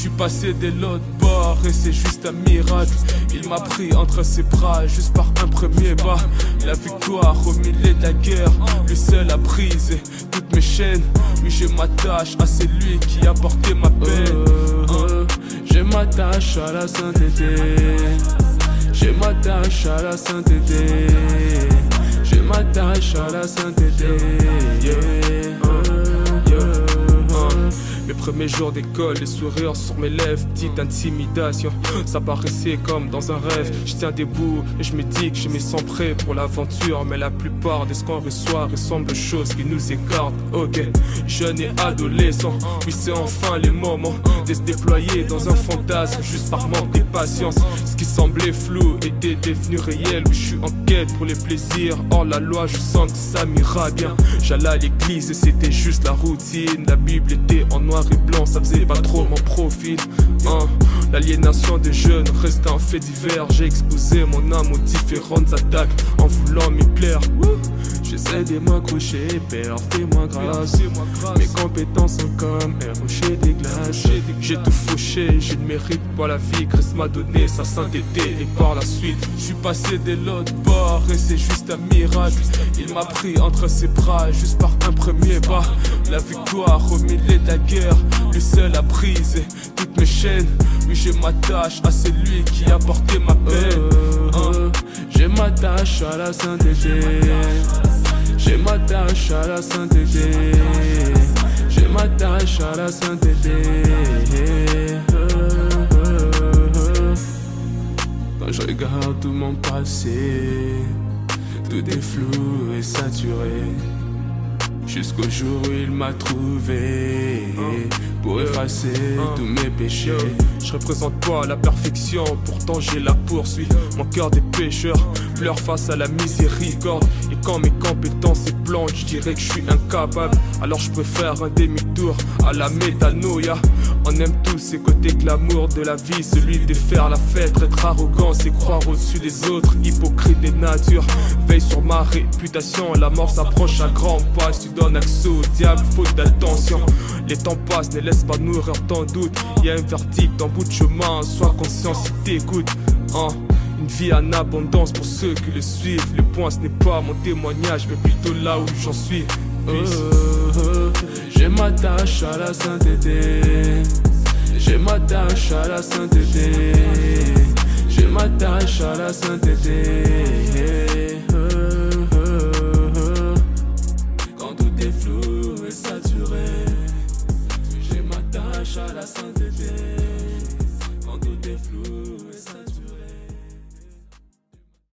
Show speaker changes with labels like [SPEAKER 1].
[SPEAKER 1] suis passé de l'autre bord et c'est juste un miracle. Il m'a pris entre ses bras juste par un premier pas. La victoire au milieu de la guerre, lui seul a brisé toutes mes chaînes. Oui, je m'attache à celui qui a porté ma peine. Je m'attache à la sainteté. Je m'attache à la sainteté. Je m'attache à la sainteté. Mes premiers jours d'école, les sourires sur mes lèvres, petite intimidation, ça paraissait comme dans un rêve. Je tiens debout et je me dis que je me sens prêt pour l'aventure. Mais la plupart de ce qu'on reçoit ressemble aux choses qui nous écartent. Ok, jeune et adolescent, oui c'est enfin les moments de se déployer dans un fantasme juste par manque de patience. Ce qui semblait flou était devenu réel. Oui je suis en quête pour les plaisirs, hors la loi je sens que ça m'ira bien. J'allais à l'église et c'était juste la routine. La Bible était en noir et blanc, ça faisait pas trop mon profil. L'aliénation des jeunes reste un fait divers. J'ai exposé mon âme aux différentes attaques en voulant m'y plaire. J'essaie de m'accrocher, père, fais-moi grâce. Mes compétences sont comme un rocher des glaces. J'ai tout fauché, je ne mérite pas la vie. Christ m'a donné sa sainteté et par la suite je suis passé de l'autre bord et c'est juste un miracle. Il m'a pris entre ses bras juste par un premier pas. La victoire au milieu de la guerre, lui seul a brisé toutes mes chaînes. Oui je m'attache à celui qui a porté ma peine. Je m'attache à la sainteté. Je m'attache à la sainteté. Je m'attache à la sainteté. Quand je regarde tout mon passé, tout est flou et saturé. Jusqu'au jour où il m'a trouvé pour effacer tous mes péchés. Je représente pas la perfection, pourtant j'ai la poursuite. Mon cœur des pécheurs pleure face à la miséricorde. Et quand mes compétences est blanche, je dirais que je suis incapable. Alors je préfère un demi-tour à la métanoïa. On aime tous ces côtés glamour de la vie, celui de faire la fête. Être arrogant c'est croire au-dessus des autres, hypocrite des natures. Veille sur ma réputation, la mort s'approche à grands pas. Si tu donnes accès au diable, faute d'attention. Les temps passent, ne laisse pas nourrir ton doute. Y a un verdict en bout de chemin, sois conscient si t'écoutes. Une vie en abondance pour ceux qui le suivent. Le point ce n'est pas mon témoignage, mais plutôt là où j'en suis. Je m'attache à la sainteté. Je m'attache à la sainteté. Je m'attache à la sainteté. Quand tout est flou et saturé, je m'attache à la sainteté.